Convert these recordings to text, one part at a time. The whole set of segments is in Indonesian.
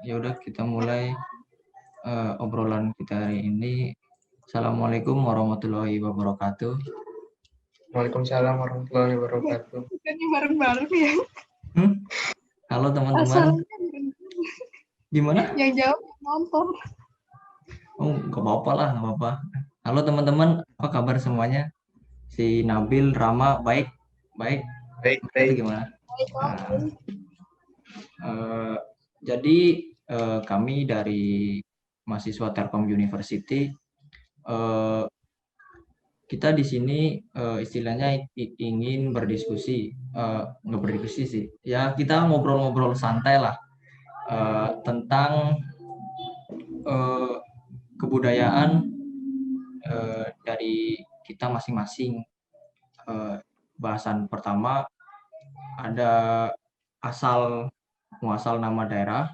Ya udah kita mulai obrolan kita hari ini. Assalamualaikum warahmatullahi wabarakatuh. Waalaikumsalam warahmatullahi wabarakatuh. Bukannya bareng-bareng ya? Halo teman-teman. Asalnya Gimana? yang jawab nonton. Oh, nggak apa-apa lah, nggak apa-apa. Halo teman-teman, apa kabar semuanya? Si Nabil, Rama, baik? Baik? Baik, Itu baik. gimana? Baik, Jadi kami dari mahasiswa Telkom University, kita di sini istilahnya ingin berdiskusi, nggak berdiskusi sih, ya kita ngobrol-ngobrol santai lah tentang kebudayaan dari kita masing-masing. Bahasan pertama ada asal muasal nama daerah,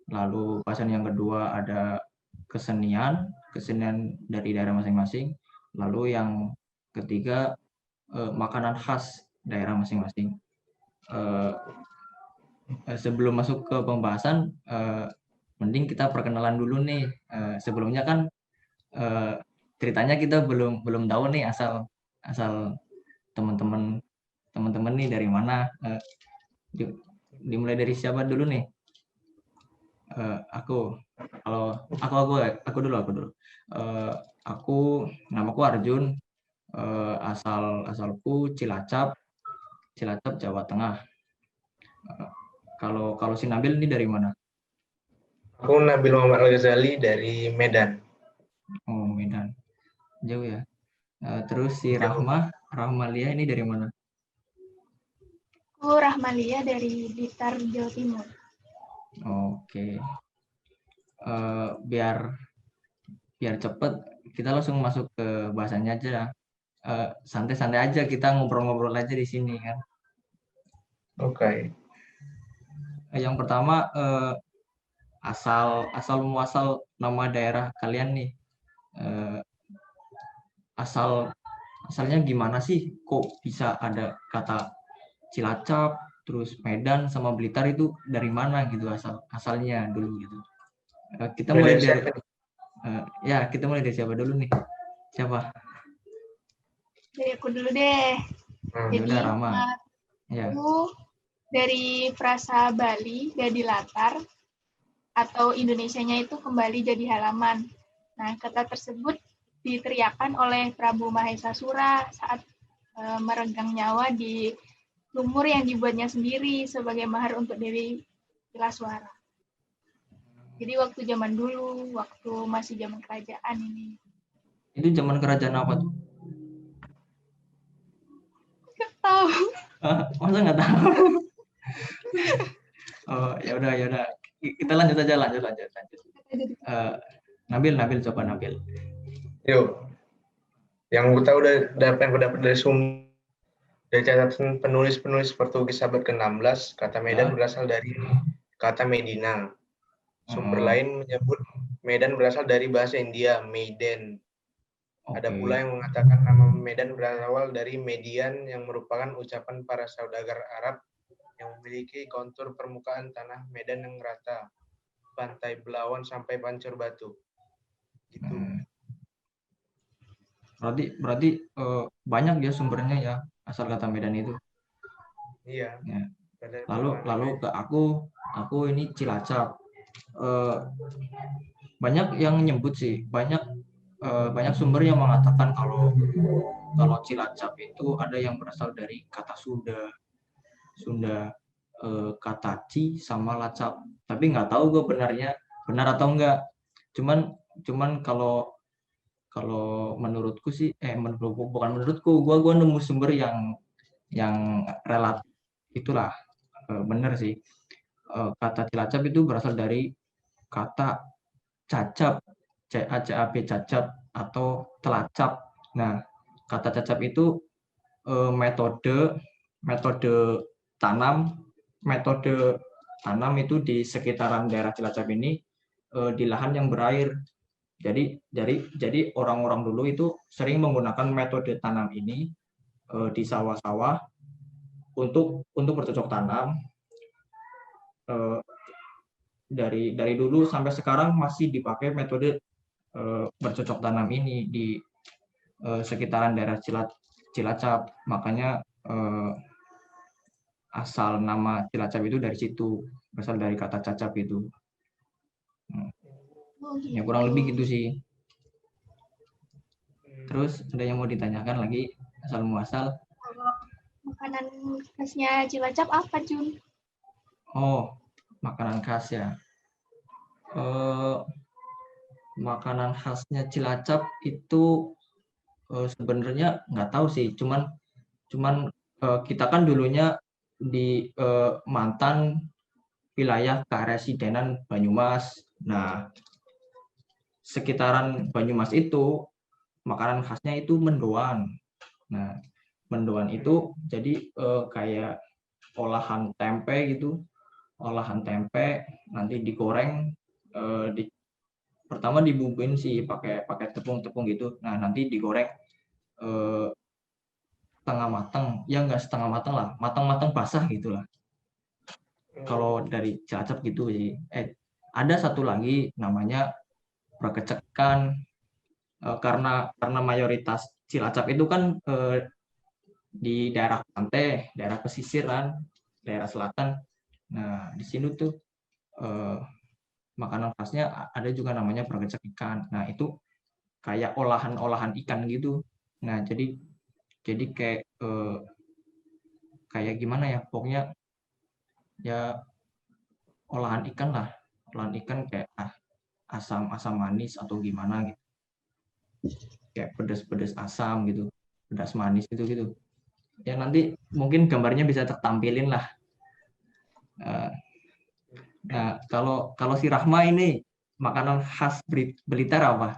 lalu bahasan yang kedua ada kesenian dari daerah masing-masing, lalu yang ketiga makanan khas daerah masing-masing. Sebelum masuk ke pembahasan, mending kita perkenalan dulu nih. Sebelumnya kan ceritanya kita belum tahu nih asal teman-teman nih dari mana. Dimulai dari siapa dulu nih? Aku dulu. Aku namaku Arjun. Asalku Cilacap, Jawa Tengah. Kalau si Nabil ini dari mana? Aku Nabil Muhammad Al-Ghazali dari Medan. Oh, Medan. Jauh ya. Terus si Jauh. Rahmalia ini dari mana? Aku Rahmalia dari Blitar, Jawa Timur. Oke. Biar cepet, kita langsung masuk ke bahasanya aja. Santai-santai aja, kita ngobrol-ngobrol aja di sini kan. Oke. Yang pertama asal muasal nama daerah kalian nih. Asalnya gimana sih? Kok bisa ada kata Cilacap, terus Medan sama Blitar itu dari mana gitu asalnya dulu gitu. Kita mulai dari kita mulai dari siapa dulu nih? Siapa? Dari aku dulu deh. Jadi Udah, Rama. Ya. Aku dari frasa Bali, jadi latar, atau Indonesianya itu kembali jadi halaman. Nah, kata tersebut diteriakkan oleh Prabu Mahesa Sura saat meregang nyawa di lumur yang dibuatnya sendiri sebagai mahar untuk Dewi Kilaswara. Jadi waktu zaman dulu, waktu masih zaman kerajaan ini. Itu zaman kerajaan apa tuh? Nggak tahu. Masa nggak tahu? Oh, ya udah. Kita lanjut aja. Nabil, coba Nabil. Yuk. Yang gue tahu dari sumber dari catatan penulis Portugis abad ke-16, kata Medan berasal dari kata Medina. Sumber lain menyebut Medan berasal dari bahasa India, Meiden. Ada pula yang mengatakan nama Medan berawal dari Median yang merupakan ucapan para saudagar Arab yang memiliki kontur permukaan tanah Medan yang rata, pantai Belawan sampai Pancur Batu. Gitu. Berarti banyak ya sumbernya ya asal kata Medan itu. Iya. Ya. Lalu ke aku ini Cilacap. Banyak yang nyebut sih, banyak sumber yang mengatakan kalau Cilacap itu ada yang berasal dari kata Sunda, kata Ci sama Lacap. Tapi nggak tahu gue benar atau enggak. Cuman kalau menurutku sih, bukan menurutku, gue nemu sumber yang relatif itulah benar sih. Kata Cilacap itu berasal dari kata cacap, CACAP, cacap atau telacap. Nah, kata cacap itu metode tanam itu di sekitaran daerah Cilacap ini di lahan yang berair. Jadi orang-orang dulu itu sering menggunakan metode tanam ini di sawah-sawah untuk bercocok tanam. dari dulu sampai sekarang masih dipakai metode bercocok tanam ini di sekitaran daerah Cilacap. Makanya asal nama Cilacap itu dari situ, berasal dari kata cacap itu. Ya kurang lebih gitu sih. Terus ada yang mau ditanyakan lagi asal muasal? Makanan khasnya Cilacap apa, Jun? Oh, makanan khas ya. Makanan khasnya Cilacap itu sebenarnya nggak tahu sih. Cuman kita kan dulunya di mantan wilayah Karesidenan Banyumas. Nah, sekitaran Banyumas itu makanan khasnya itu mendoan. Nah, mendoan itu jadi kayak olahan tempe gitu, olahan tempe nanti digoreng, pertama dibumbuin sih pakai tepung gitu. Nah, nanti digoreng setengah matang, ya nggak setengah matang lah, matang basah gitulah. Kalau dari Cilacap gitu sih. Ada satu lagi namanya prakecekan, karena mayoritas Cilacap itu kan di daerah pantai, daerah pesisiran, daerah selatan. Nah, di sini tuh makanan khasnya ada juga namanya prakecek ikan. Nah, itu kayak olahan ikan gitu. Nah, jadi kayak gimana ya? Pokoknya ya olahan ikan lah. Olahan ikan kayak asam manis atau gimana gitu. Kayak pedas asam gitu. Pedas manis gitu. Ya nanti mungkin gambarnya bisa tertampilin lah. Nah, kalau si Rahma ini makanan khas Blitar apa?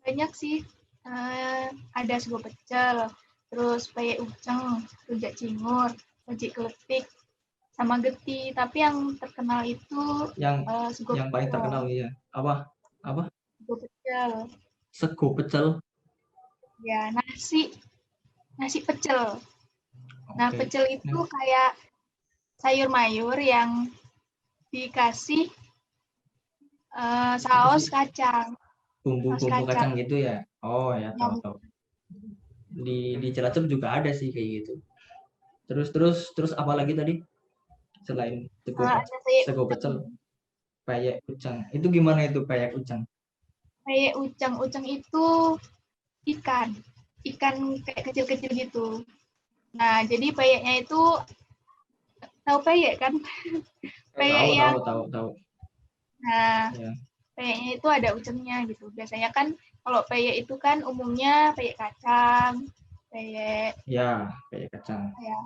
Banyak sih. Ada sego pecel, terus peyek uceng, rujak cingur, rujak kletik, sama geti. Tapi yang terkenal itu sego Yang paling pecel. terkenal ya. Apa? Sego pecel. Sego pecel. Ya, nasi pecel. Nah, Oke. pecel itu kayak sayur mayur yang dikasih saus kacang. Bumbu kacang gitu ya. Oh ya, tahu. Di Cilacap juga ada sih kayak gitu. Terus apa lagi tadi? Selain sego pecel, peyek ucang. Itu gimana itu peyek ucang? Peyek ucang itu ikan kayak kecil-kecil gitu. Nah, jadi peyeknya itu tahu peyek kan? Peyek tahu. Nah, Ya. peyeknya itu ada ucengnya gitu. Biasanya kan kalau peyek itu kan umumnya peyek kacang, peyek kacang. Ya,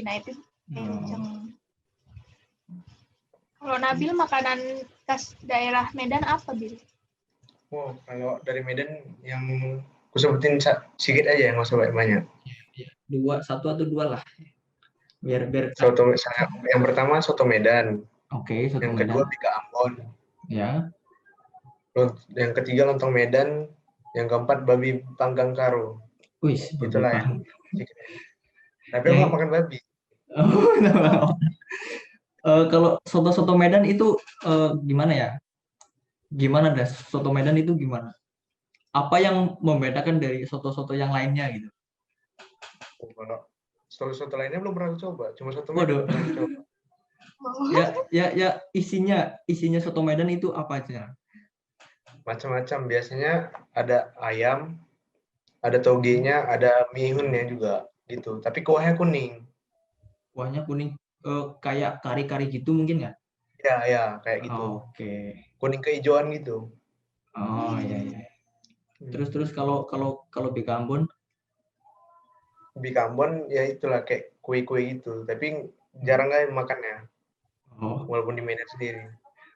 nah itu peyek uceng. Kalau Nabil makanan khas daerah Medan apa, Bil? Wow, kalau dari Medan yang aku sebutin sedikit aja, nggak usah banyak. Satu atau dua lah. Biar soto, yang pertama soto Medan. Oke, soto yang Medan. Kedua bika Ambon. Ya. Yang ketiga lontong Medan. Yang keempat babi panggang karo. Wih, Itulah ya. Tapi aku nggak makan babi. Kalau soto Medan itu gimana ya? Gimana dah soto Medan itu gimana? Apa yang membedakan dari soto-soto yang lainnya gitu? Kalau soto lainnya belum pernah coba, cuma soto Medan pernah coba. Ya isinya soto Medan itu apa aja? Macam-macam, biasanya ada ayam, ada togenya, ada mihunnya juga gitu. Tapi kuahnya kuning. Kuahnya kuning, kayak kari-kari gitu mungkin ya? Ya, kayak gitu. Oke. Kuning kehijauan gitu. Oh iya. Terus kalau bika Ambon? Bika Ambon ya itulah kayak kue-kue gitu, tapi jarang kali makannya. Walaupun di Medan sendiri.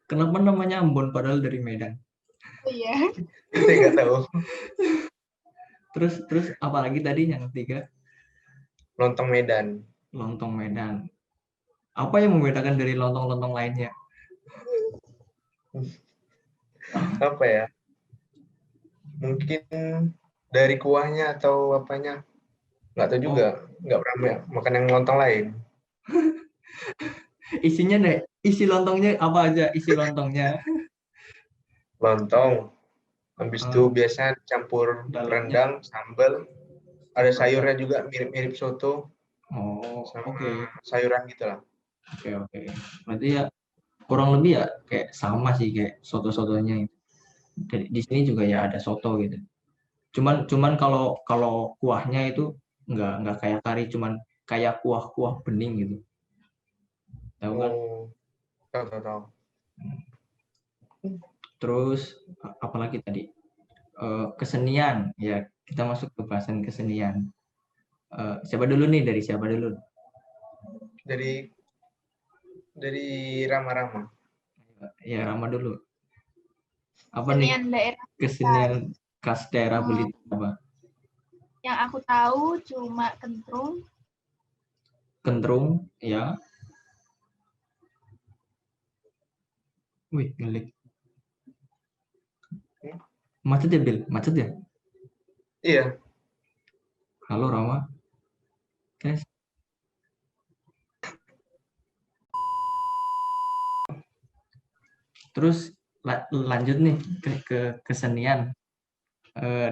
Kenapa namanya Ambon padahal dari Medan? Oh iya. Itu nggak tahu. Terus apa lagi tadi yang ketiga? Lontong Medan. Lontong Medan. Apa yang membedakan dari lontong-lontong lainnya? Apa ya? Mungkin dari kuahnya atau apanya. Nggak tahu juga. Nggak pernah makan yang lontong lain. Isinya deh, isi lontongnya apa aja isi lontongnya? Lontong. Habis itu Eh, biasa campur dalamnya rendang, sambal. Ada apa aja? sayurnya juga mirip-mirip soto Oh, sama oke. sayuran gitu lah. Oke, oke. Berarti ya kurang lebih ya kayak sama sih kayak soto-sotonya itu. Di sini juga ya ada soto gitu. Cuman kalau kalau kuahnya itu nggak kayak kari, cuman kayak kuah-kuah bening gitu. Tahu kan? Oh, tahu tahu tahu. Terus apalagi tadi? Kesenian ya, kita masuk ke bahasan kesenian. Siapa dulu nih, dari siapa dulu? Dari Rama-Rama. Ya, Rama dulu. Apa nih Kesenian daerah kesenian khas daerah Hmm, Blitar apa? yang aku tahu cuma kentrung, Kentrung ya. Wih, ngelik. Hmm? Macet ya, Bil? Macet ya? Iya, Halo, Rama. Guys. Terus lanjut nih ke kesenian.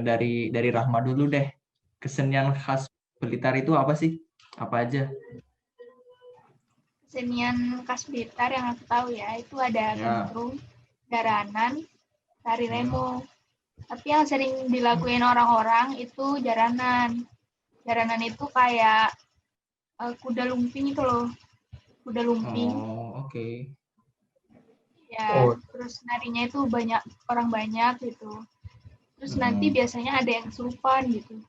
Dari Rahma dulu deh. Kesenian khas Blitar itu apa sih? Apa aja? kesenian khas Blitar yang aku tahu ya, itu ada Ya. kentrung, daranan, tari Hmm. remo. Tapi yang sering dilakuin orang-orang itu jaranan. Jaranan itu kayak kuda lumping itu loh, kuda lumping. Oh, oke. Ya, oh, terus narinya itu banyak orang banyak gitu. Terus nanti Hmm. biasanya ada yang kesurupan gitu.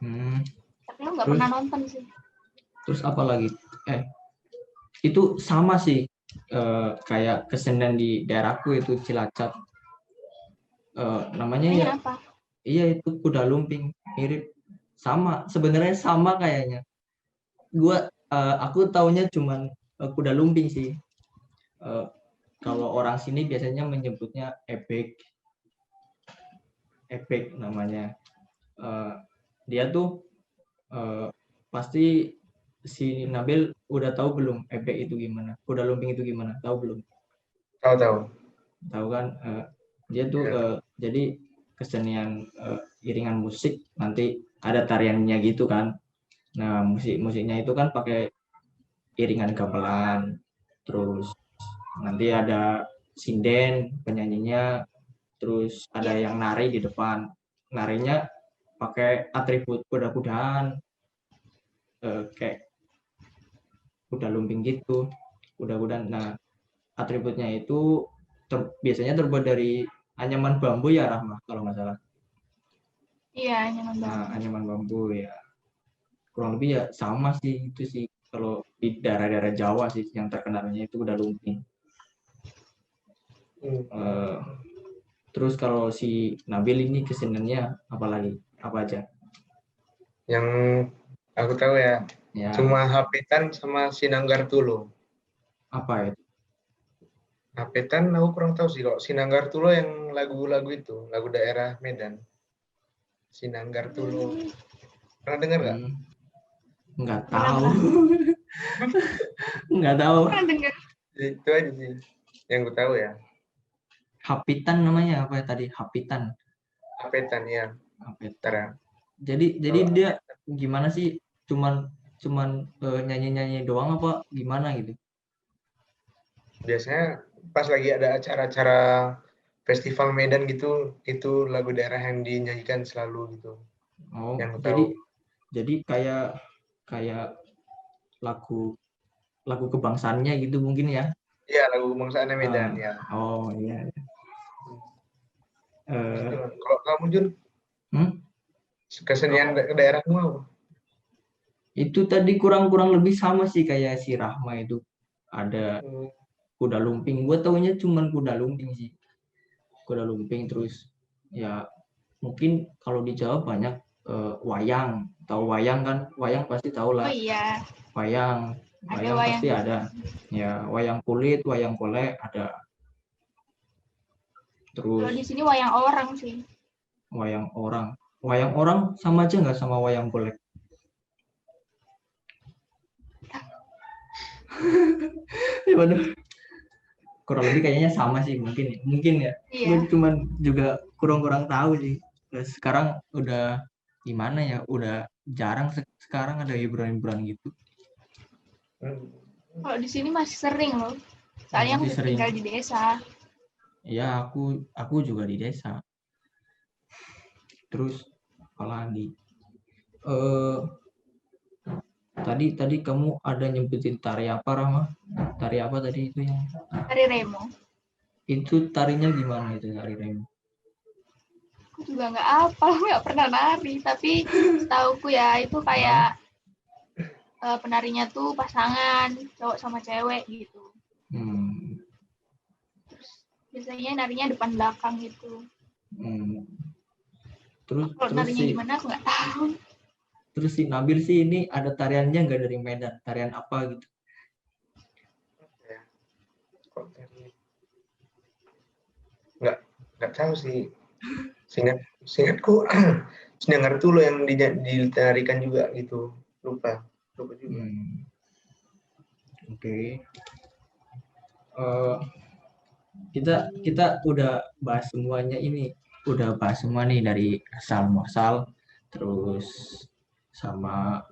Hmm. Tapi lo nggak Terus pernah nonton sih. terus apa lagi? Itu sama sih kayak kesenian di daerahku itu Cilacap. Namanya ya, Namanya apa? iya itu kuda lumping, mirip, sama sebenarnya, sama kayaknya. Aku taunya cuman kuda lumping sih. Eh, Kalau orang sini biasanya menyebutnya ebek, ebek namanya. Eh, Dia tuh eh, pasti si Nabil udah tahu belum ebek itu gimana? Kuda lumping itu gimana? Tahu belum? tahu tahu. Tahu kan? Dia tuh Ya. jadi kesenian iringan musik, nanti ada tariannya gitu kan. Nah, musiknya itu kan pakai iringan gamelan, terus nanti ada sinden penyanyinya, terus ada Iya. yang nari di depan. Narinya pakai atribut kuda-kudaan, kayak kuda lumping gitu, kuda-kudaan. Nah, atributnya itu biasanya terbuat dari anyaman bambu ya, Rahma, kalau nggak salah. Iya, nyaman Nah, banget. anyaman bambu ya, kurang lebih ya sama sih itu sih. Kalau di daerah-daerah Jawa sih yang terkenalnya itu kuda lumping. Hmm. Eh, Terus kalau si Nabil ini keseniannya apa lagi? Apa aja? Yang aku tahu ya, Ya, cuma Hapitan sama Sinanggar Tulo. apa itu? Hapitan aku kurang tahu sih, kok Sinanggar Tulo yang lagu-lagu itu, lagu daerah Medan. Sinanggar Tulo. Pernah dengar nggak? Hmm, nggak Pernah tahu. pernah. Nggak tahu. Pernah dengar? Itu aja sih yang aku tahu ya. Hapitan namanya apa ya tadi? Hapitan. Hapitan ya. Hapitan. Tara. Jadi Kalau dia gimana sih? Cuman cuman nyanyi-nyanyi doang apa gimana gitu? biasanya pas lagi ada acara-acara festival Medan gitu, itu lagu daerah yang dinyanyikan selalu gitu. Oh, Yang aku tahu. jadi kayak kayak lagu lagu kebangsaannya gitu mungkin ya. Iya, lagu kebangsaan Medan Ah, ya. oh iya. Gitu. Eh, Kalau kamu Jun, hmm? kesenian daerahmu apa? Itu tadi kurang-kurang lebih sama sih kayak si Rahma itu. Ada Hmm, kuda lumping. Gue taunya cuman kuda lumping sih. Kuda lumping, terus ya mungkin kalau di Jawa banyak wayang. Tahu wayang kan? Wayang pasti tahu Oh lah. iya, Wayang, ada wayang wayang pasti kulit. ada. Ya, wayang kulit, wayang golek ada. Kalau Terus di sini wayang orang sih. wayang orang. Wayang orang sama aja nggak sama wayang golek? Ya, waduh. Kurang lebih kayaknya sama sih mungkin ya. Iya. Gue cuman juga kurang tahu sih. Terus sekarang udah gimana ya? Udah jarang sekarang ada hiburan-hiburan gitu. Kalau di sini masih sering loh. Soalnya aku Masih sering. tinggal di desa. Ya aku juga di desa. Terus apalagi? Tadi kamu ada nyebutin tari apa, Rama? Tari apa tadi itu yang? Tari remo. Itu tarinya gimana itu tari remo? Aku juga nggak hafal, nggak pernah nari. Tapi setauku ya itu kayak penarinya tuh pasangan cowok sama cewek gitu. Terus biasanya narinya depan belakang gitu. Terus narinya si gimana aku nggak tahu. Terus si Nabil sih ini ada tariannya nggak dari Medan? Tarian apa gitu? Nggak tahu sih. Seingatku Snenger tuh lo yang ditarikan juga gitu. Lupa juga. Oke. Kita udah bahas semuanya ini. Udah bahas semua nih dari asal muasal, terus sama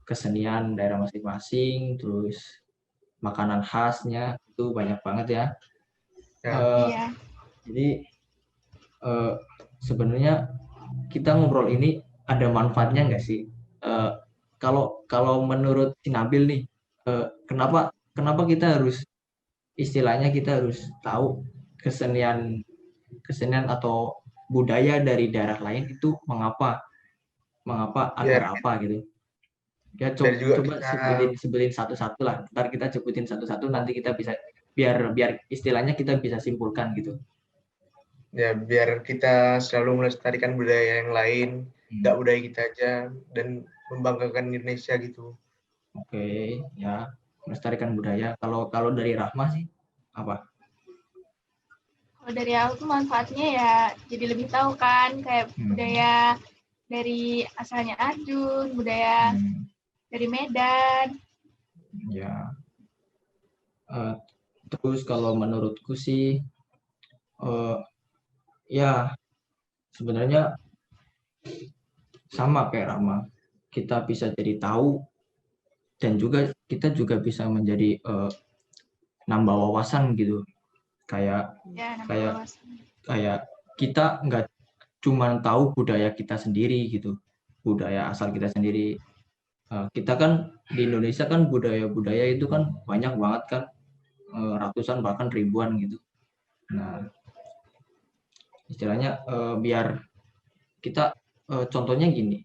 kesenian daerah masing-masing, terus makanan khasnya itu banyak banget ya. Iya. Jadi sebenarnya kita ngobrol ini ada manfaatnya nggak sih? Kalau menurut si Nabil nih, kenapa kita harus istilahnya kita harus tahu kesenian atau budaya dari daerah lain itu mengapa agar apa gitu? Ya coba sebutin satu-satu lah. Ntar kita sebutin satu-satu nanti kita bisa biar istilahnya kita bisa simpulkan gitu. Ya biar kita selalu melestarikan budaya yang lain, nggak budaya kita aja, dan membanggakan Indonesia gitu. Oke, ya melestarikan budaya. Kalau dari Rahma sih apa? Kalau dari aku tuh manfaatnya ya jadi lebih tahu kan kayak budaya dari asalnya Arjun, budaya dari Medan. Ya. Terus kalau menurutku sih ya sebenarnya sama kayak Rama. Kita bisa jadi tahu dan juga kita juga bisa menjadi nambah wawasan gitu. Kayak kita nggak cuma tahu budaya kita sendiri gitu, budaya asal kita sendiri. Kita kan di Indonesia kan budaya itu kan banyak banget kan, ratusan bahkan ribuan gitu. Nah, istilahnya biar kita contohnya gini,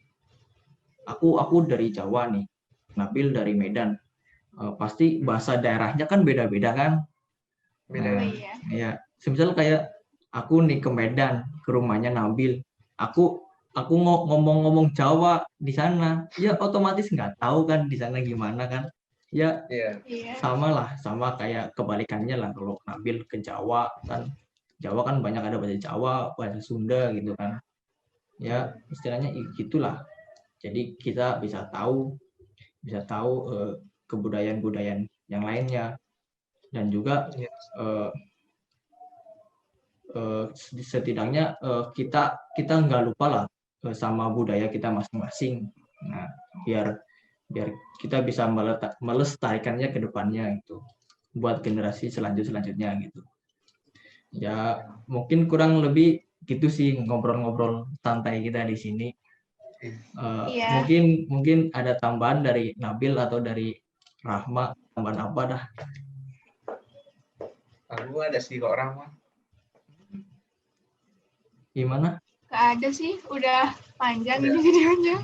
aku dari Jawa nih, Nabil dari Medan, pasti bahasa daerahnya kan beda-beda kan. Ya, semisal kayak aku nih ke Medan, ke rumahnya Nabil, aku ngomong-ngomong Jawa di sana, ya otomatis nggak tahu kan di sana gimana kan. Ya sama kayak kebalikannya lah, kalau Nabil ke Jawa kan banyak ada bahasa Jawa, bahasa Sunda gitu kan. Ya istilahnya gitulah. Jadi kita bisa tahu kebudayaan yang lainnya, dan juga setidaknya kita nggak lupa lah sama budaya kita masing-masing. Nah, biar kita bisa melestarikannya ke depannya gitu, buat generasi selanjutnya gitu. Ya mungkin kurang lebih gitu sih ngobrol-ngobrol santai kita di sini. Mungkin ada tambahan dari Nabil atau dari Rahma, tambahan apa dah? Aku ada sih kok Rahma. Gimana? Gak ada sih, udah panjang ini videonya.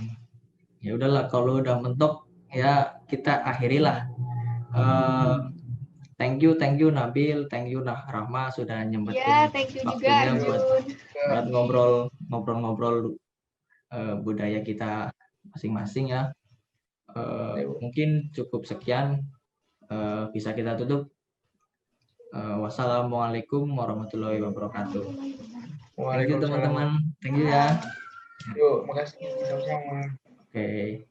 Ya udahlah, kalau udah mentok ya kita akhirilah. Thank you Nabil, thank you Rahma sudah nyempetin waktunya buat ngobrol budaya kita masing-masing ya. Mungkin cukup sekian, bisa kita tutup. Wassalamualaikum warahmatullahi wabarakatuh. Thank you teman-teman, thank you ya. Yuk, makasih sama-sama. Oke.